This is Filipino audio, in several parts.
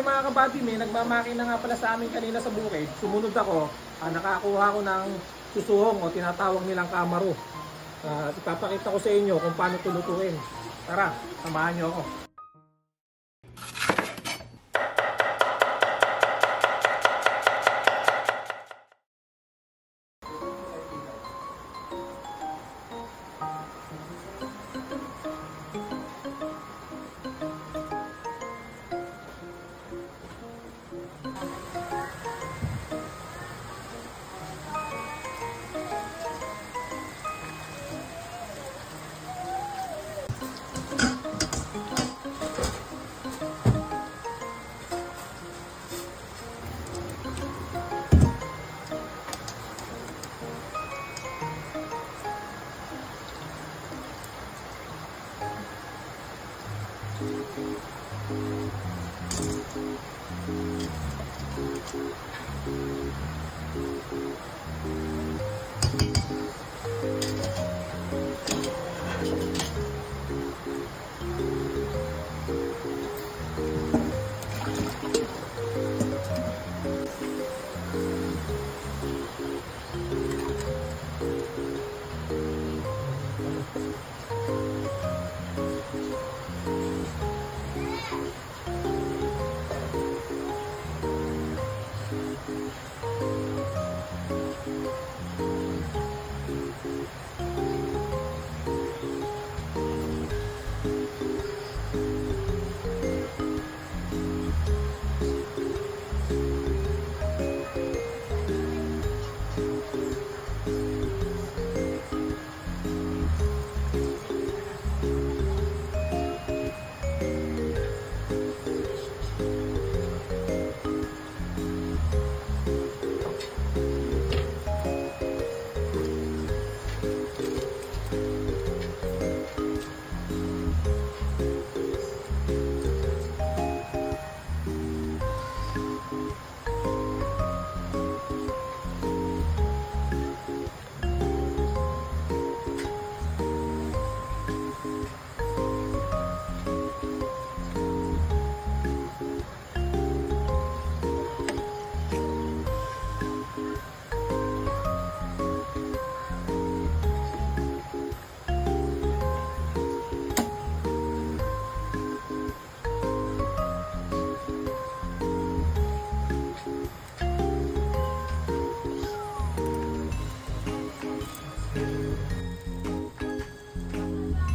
Mga kabady, may nagmamakina nga pala sa amin kanina sa bukid. Sumunod ako, nakakuha ko ng susuhong o tinatawag nilang kamaro. Ipapakita ko sa inyo kung paano ito lutuin. Tara, samahan nyo ako.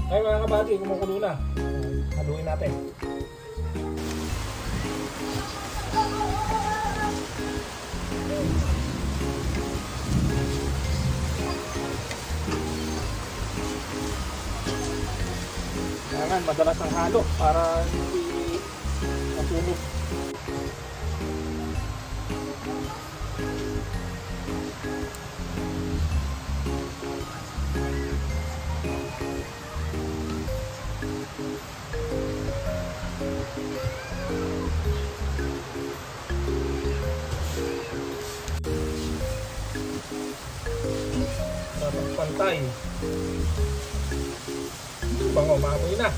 Ay mga kabady, kumukulo na. Haluin natin. Kailangan madalas ang halo para hindi masunog. Dapat pantay. Bango, maamoy na.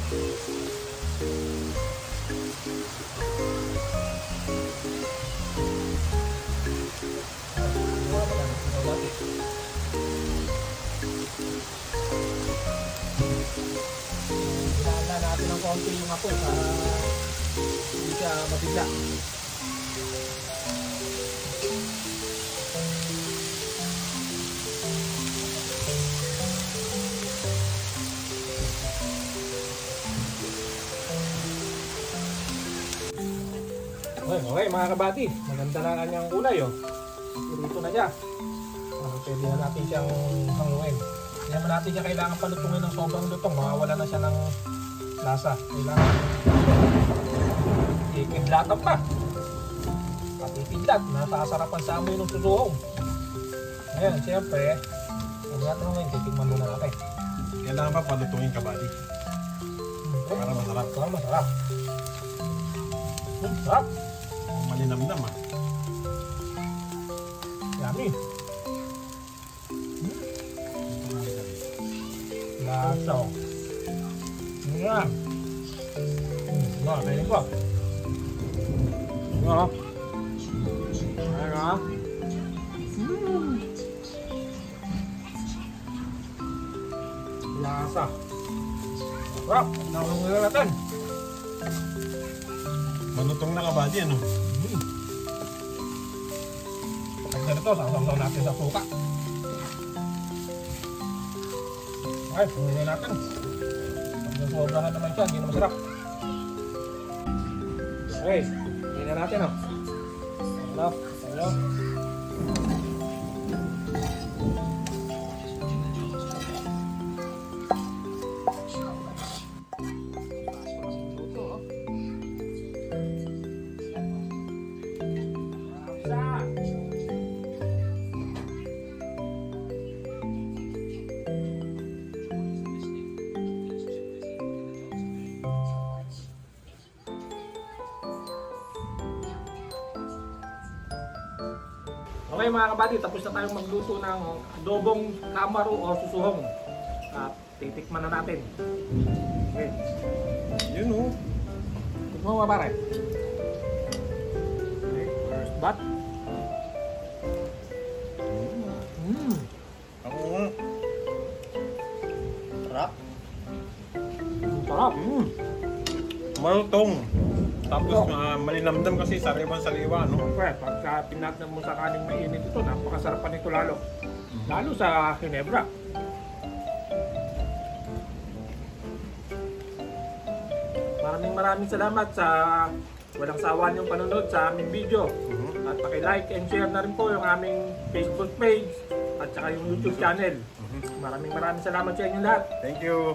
Hinala natin ng konti yung apoy para hindi siya mabigla. Okay mga kabady, maganda na kanyang kulay oh. Purito na siya. Pwede na natin siyang hanguin. Hindi naman natin siya kailangan palutungin ng sobrang lutong. Mawawala na siya ng lasa. Kailangan ipidlatan pa. At ipidlat, nasasarapan sa amoy ng susuhong. Ayan, siyempre, huwag natin ngayon, titigman muna natin. Kailangan pa palutungin kabady? Para masarap. Para masarap. Sarap. Malinamnam ah. Yummy. Lasa oh. Yan. Mga kainin ko. Oo. Ayan o. Lasa. Sarap. Nakulong na natin. Malutong na kabady, ano? Pag ganito, sasawsaw natin sa suka. Okay, pumili natin. Pag nasobrahan naman siya, hindi na masarap. Okay, pumili na natin o. Ano? Ano? Okay mga kabady, tapos na tayong magluto ng adobong kamaru o susuhong. At titikman na natin. Okay. Yun, oh. Tikman mo pare. Okay, first bat. Ako nga. Sarap. Sarap. Malutong. Tapos malinamdam kasi sariwan-sariwa, no? Siyempre, pagka pinatnan mo sa kaning mainit ito, napakasarap pa nito lalo. Lalo sa Ginebra. Maraming salamat sa walang sawa niyong panonood sa aming video. At paki-like and share na rin po yung aming Facebook page at saka yung YouTube channel. Maraming salamat sa inyo lahat. Thank you.